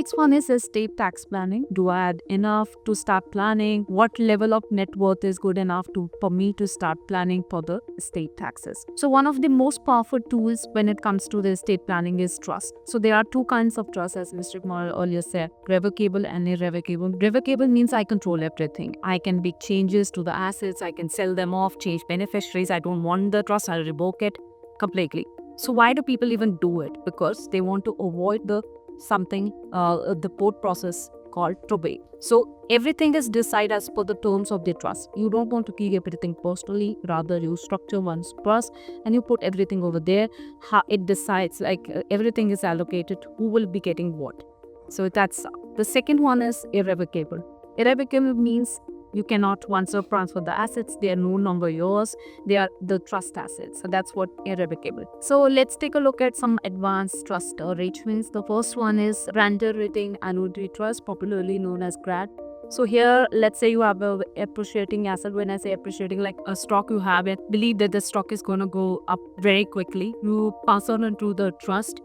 next one is estate tax planning. Do I have enough to start planning? What level of net worth is good enough for me to start planning for the estate taxes? So one of the most powerful tools when it comes to the estate planning is trust. So there are two kinds of trust, as Mr. Kumar earlier said, revocable and irrevocable. Revocable means I control everything. I can make changes to the assets. I can sell them off, change beneficiaries. I don't want the trust. I'll revoke it completely. So why do people even do it? Because they want to avoid the court process called probate. So everything is decided as per the terms of the trust. You don't want to keep everything personally. Rather, you structure one's trust and you put everything over there. How it decides, everything is allocated, who will be getting what. So that's the second one is irrevocable. Irrevocable means you cannot once you transfer the assets, they are no longer yours, they are the trust assets. So that's what irrevocable. So let's take a look at some advanced trust arrangements. The first one is Grantor Written Annuity Trust, popularly known as GRAT. So here, let's say you have a appreciating asset. When I say appreciating, like a stock you have it, believe that the stock is going to go up very quickly. You pass on into the trust.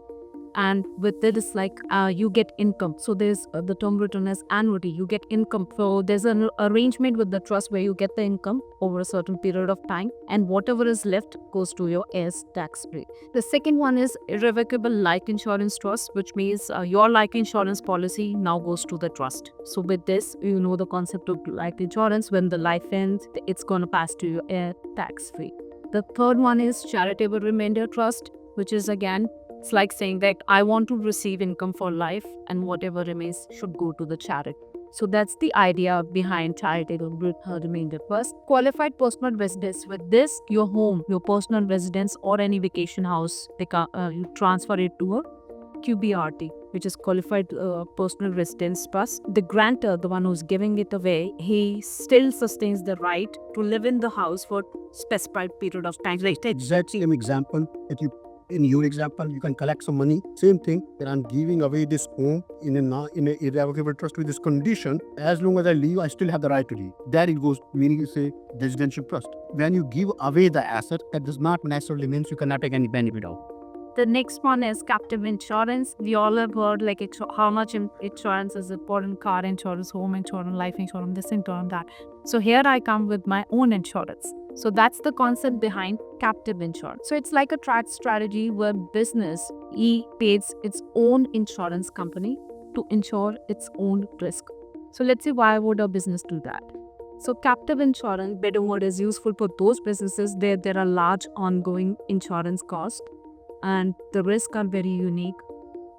And with it, it's like you get income. So there's the term written as annuity. You get income. So there's an arrangement with the trust where you get the income over a certain period of time, and whatever is left goes to your heirs tax-free. The second one is irrevocable life insurance trust, which means your life insurance policy now goes to the trust. So with this, you know the concept of life insurance. When the life ends, it's going to pass to your heir tax-free. The third one is charitable remainder trust, which is again, it's like saying that I want to receive income for life and whatever remains should go to the charity. So that's the idea behind charitable remainder trust. Qualified personal residence. With this, your home, your personal residence or any vacation house, you transfer it to a QPRT, which is qualified personal residence trust. The grantor, the one who's giving it away, he still sustains the right to live in the house for specified period of time. Exactly an example that in your example, you can collect some money. Same thing that I'm giving away this home in a irrevocable trust with this condition. As long as I leave, I still have the right to leave. That it goes, meaning you say residential trust. When you give away the asset, that does not necessarily means you cannot take any benefit out. The next one is captive insurance. We all have heard how much insurance is important: car insurance, home insurance, life insurance, this insurance, that. So here I come with my own insurance. So that's the concept behind captive insurance. So it's like a track strategy where business pays its own insurance company to insure its own risk. So let's see, why would a business do that? So captive insurance, better word, is useful for those businesses there are large ongoing insurance costs and the risks are very unique,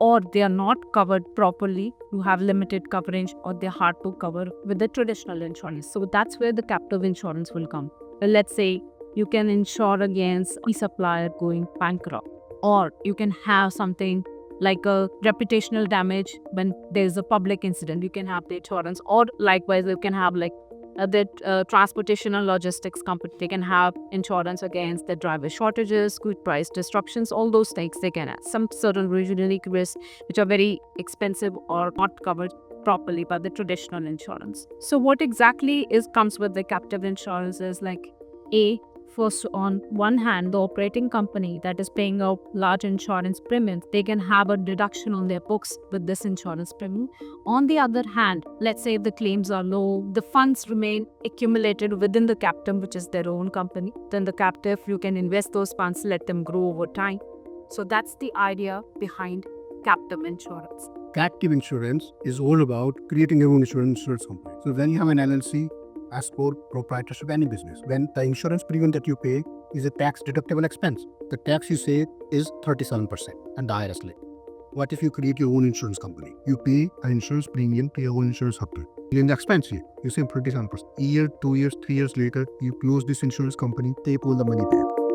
or they are not covered properly, you have limited coverage, or they're hard to cover with the traditional insurance. So that's where the captive insurance will come. Let's say you can insure against a supplier going bankrupt, or you can have something like a reputational damage when there's a public incident, you can have the insurance. Or likewise, you can have the transportation and logistics company, they can have insurance against the driver shortages, good price disruptions, all those things they can have. Some certain unique risks which are very expensive or not covered properly by the traditional insurance. So what exactly comes with the captive insurance is first, on one hand, the operating company that is paying out large insurance premiums, they can have a deduction on their books with this insurance premium. On the other hand, let's say if the claims are low, the funds remain accumulated within the captive, which is their own company. Then the captive, you can invest those funds, let them grow over time. So that's the idea behind captive insurance. Captive insurance is all about creating your own insurance company. So when you have an LLC, as for proprietorship of any business, when the insurance premium that you pay is a tax deductible expense, the tax you save is 37% and the IRS rate. What if you create your own insurance company? You pay an insurance premium to your own insurance company. In the expense here, you save 37%. Year, 2 years, 3 years later, you close this insurance company, take all the money back.